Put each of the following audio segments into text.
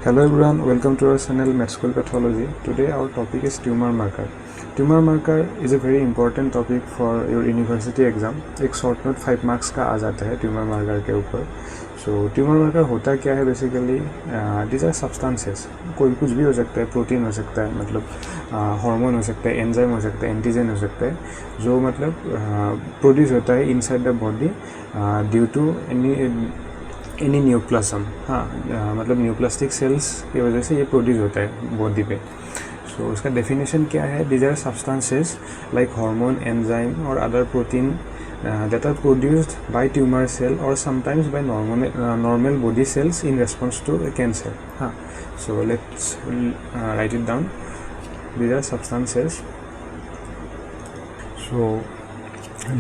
Hello everyone, welcome to our channel Med School Pathology. Today our topic is tumor marker. Tumor marker is a very important topic for your university exam. एक short note 5 marks का आ जाता है tumor marker के ऊपर. So tumor marker होता क्या है basically? These are substances. कोई कुछ भी हो सकता है, प्रोटीन हो सकता है, मतलब हार्मोन हो सकता है, एंजाइम हो सकता है, एंटीजन हो सकता है, जो मतलब प्रोड्यूस होता है inside the body due to any neoplasm. हाँ, मतलब न्यूप्लास्टिक सेल्स की वजह से ये प्रोड्यूस होता है बॉडी पे. सो उसका डेफिनेशन क्या है? These are substances like hormone, enzyme और other protein that are produced by tumor cell or sometimes by normal body cells in response to cancer. So let's write it down. These are substances. So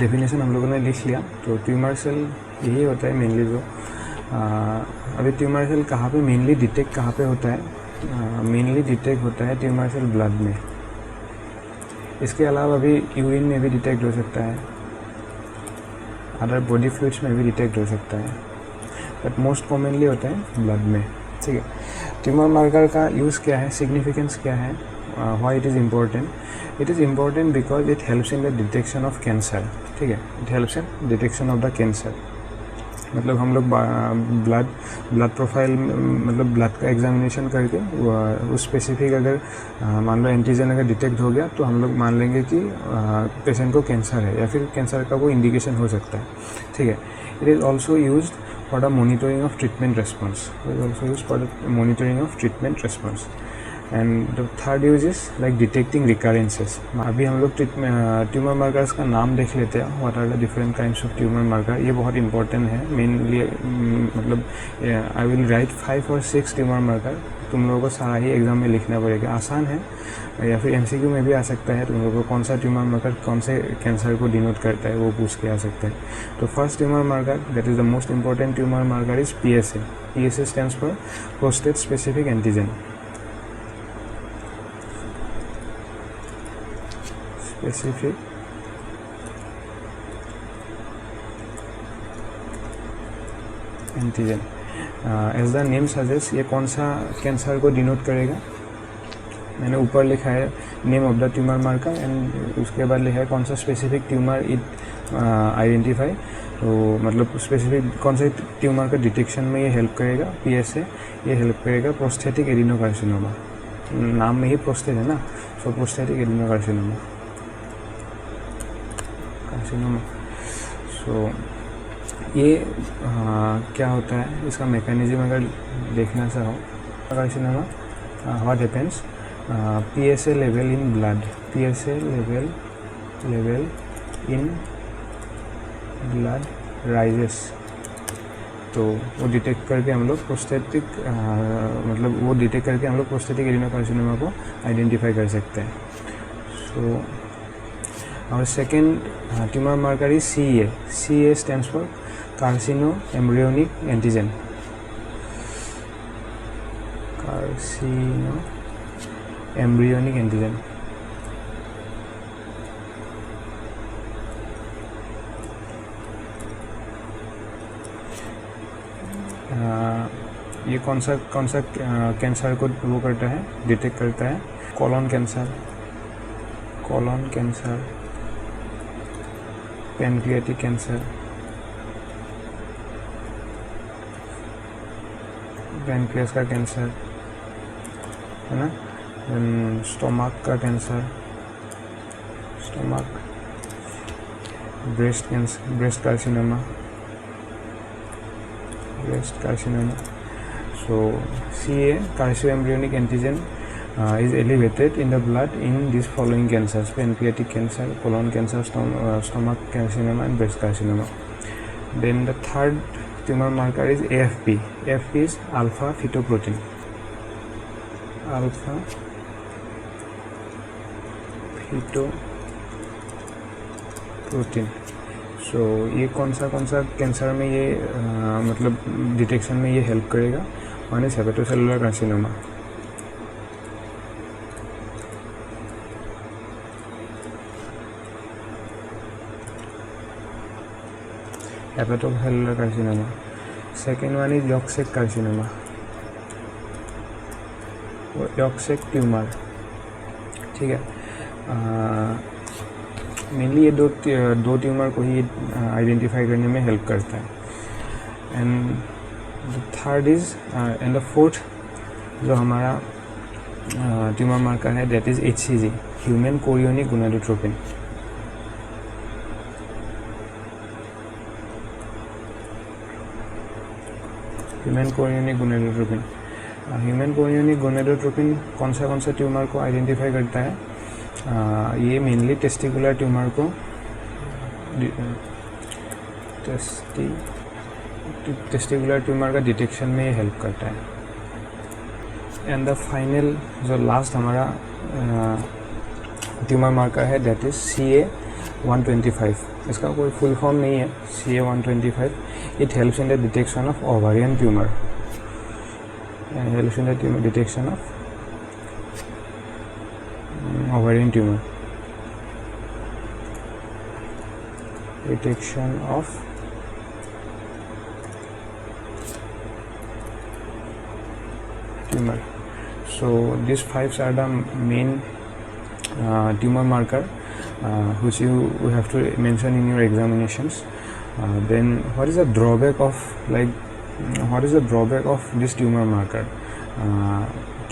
definition हम लोगों ने लिख लिया. तो tumour cell यही होता है मेनली. जो अभी ट्यूमर सेल कहाँ पे मेनली डिटेक्ट कहाँ पे होता है? मेनली डिटेक्ट होता है ट्यूमर सेल ब्लड में. इसके अलावा अभी यूरिन में भी डिटेक्ट हो सकता है, अदर बॉडी फ्लूइड्स में भी डिटेक्ट हो सकता है, बट मोस्ट कॉमनली होता है ब्लड में. ठीक है. ट्यूमर मार्कर का यूज़ क्या है, सिग्निफिकेंस क्या है, why it is important? It is important because it helps in the detection of cancer. ठीक है, it helps in detection of the cancer. मतलब हम लोग ब्लड प्रोफाइल मतलब ब्लड का एग्जामिनेशन करके उस स्पेसिफिक अगर मान लो एंटीजन अगर डिटेक्ट हो गया तो हम लोग मान लेंगे कि पेशेंट को कैंसर है या फिर कैंसर का वो इंडिकेशन हो सकता है. ठीक है. It is also used for the monitoring of treatment response. It is also used for the monitoring of treatment response. And the third use is like detecting recurrences. अभी हम लोग ट्यूमर मार्कर्स का नाम देख लेते हैं. What are the different kinds of tumour marker. ये बहुत इंपॉर्टेंट है मेनली. मतलब आई विल राइट 5 और 6 ट्यूमर मार्कर. तुम लोगों को सारा ही एग्जाम में लिखना पड़ेगा. आसान है या फिर एमसीक्यू में भी आ सकता है. तुम लोगों को कौन सा ट्यूमर मार्कर कौन से कैंसर को डिनोट करता है वो पूछ के आ सकता है. तो first tumour marker that is the most important tumour marker is PSA. PSA stands for prostate specific antigen. Specific antigen. As the name suggest, ये कौन सा कैंसर को डिनोट करेगा? मैंने ऊपर लिखा है name of the tumour marker and उसके बाद लिखा है कौन सा स्पेसिफिक ट्यूमर इट आइडेंटिफाई. तो मतलब स्पेसिफिक कौन से ट्यूमर का डिटेक्शन में ये हेल्प करेगा. PSA ये हेल्प करेगा प्रोस्थेटिक एडिनोकार्सिनोमा. नाम में ही प्रोस्टेट है ना, सो प्रोस्थेटिक एडिनोकार्सिनोमा. सो ये क्या होता है, इसका मैकेनिज्म अगर देखना चाहो. Carcinoma what happens, PSA level in blood. PSA level in blood rises. तो वो डिटेक्ट करके हम लोग प्रोस्थेटिक मतलब वो डिटेक्ट करके हम लोग प्रोस्थेटिक एडिनोकार्सिनोमा को आइडेंटिफाई कर सकते हैं. सो our second tumor marker is CEA. CEA stands for carcinoembryonic antigen. Carcinoembryonic antigen. ये कौन सा कैंसर को वो करता है, डिटेक्ट करता है? Colon cancer, pancreatic cancer, pancreas का कैंसर है ना, स्टोमक का cancer, breast carcinoma. So CA carcinoembryonic antigen is elevated in the blood in these following cancers: pancreatic cancer, colon cancer, stomach carcinoma and breast carcinoma. Then the third tumor marker is AFP. AFP is alpha fetoprotein. सो ये कौन सा cancer में ये मतलब detection में ये help करेगा? One is hepatocellular carcinoma. hepatocellular carcinoma. Second one is York sac carcinoma. Yorkshire tumour, ठीक है। मेनली ये दो ट्यूमर को ही आइडेंटिफाई करने में हेल्प करता है। And the third is and the fourth जो हमारा ट्यूमर मार्कर है that is HCG, human chorionic gonadotropin. Human chorionic gonadotropin, human chorionic gonadotropin कौन सा ट्यूमर को आइडेंटिफाई करता है? ये मेनली टेस्टिकुलर ट्यूमर को टेस्टिकुलर ट्यूमर का डिटेक्शन में ये हेल्प करता है। एंड द फाइनल जो लास्ट हमारा ट्यूमर मार्कर है दैट इज़ CA-125। इसका कोई फुल फॉर्म नहीं है, CA-125। It helps in the detection of ovarian tumour, helps in the detection of ovarian tumor, detection of tumor. So these 5 are the main tumor marker which you have to mention in your examinations. Then what is the drawback of this tumor marker?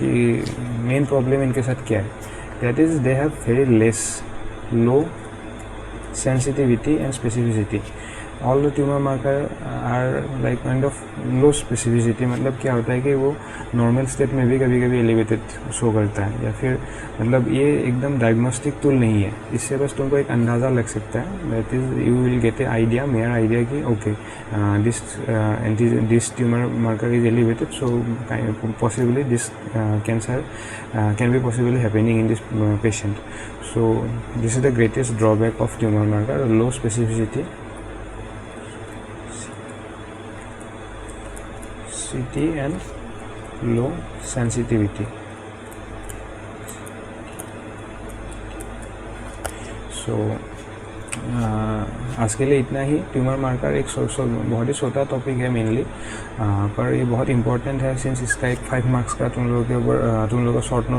कि main problem इनके साथ क्या है? That is they have very low sensitivity and specificity. All the tumor marker are like kind of low specificity। मतलब क्या होता है कि वो नॉर्मल स्टेट में भी कभी कभी एलिवेटेड शो करता है, या फिर मतलब ये एकदम डायग्नोस्टिक टूल नहीं है। इससे बस तुमको एक अंदाज़ा लग सकता है, that is you will get a idea, mere idea कि okay this tumour marker is elevated, so possibly this cancer can be possibly happening in this patient. So this is the greatest drawback of tumour marker, low specificity and low sensitivity। So आज के लिए इतना ही। Tumour marker एक बहुत ही छोटा topic है mainly, पर ये बहुत इंपॉर्टेंट है सिंस इसका एक 5 मार्क्स का तुम लोगों का शॉर्ट नोट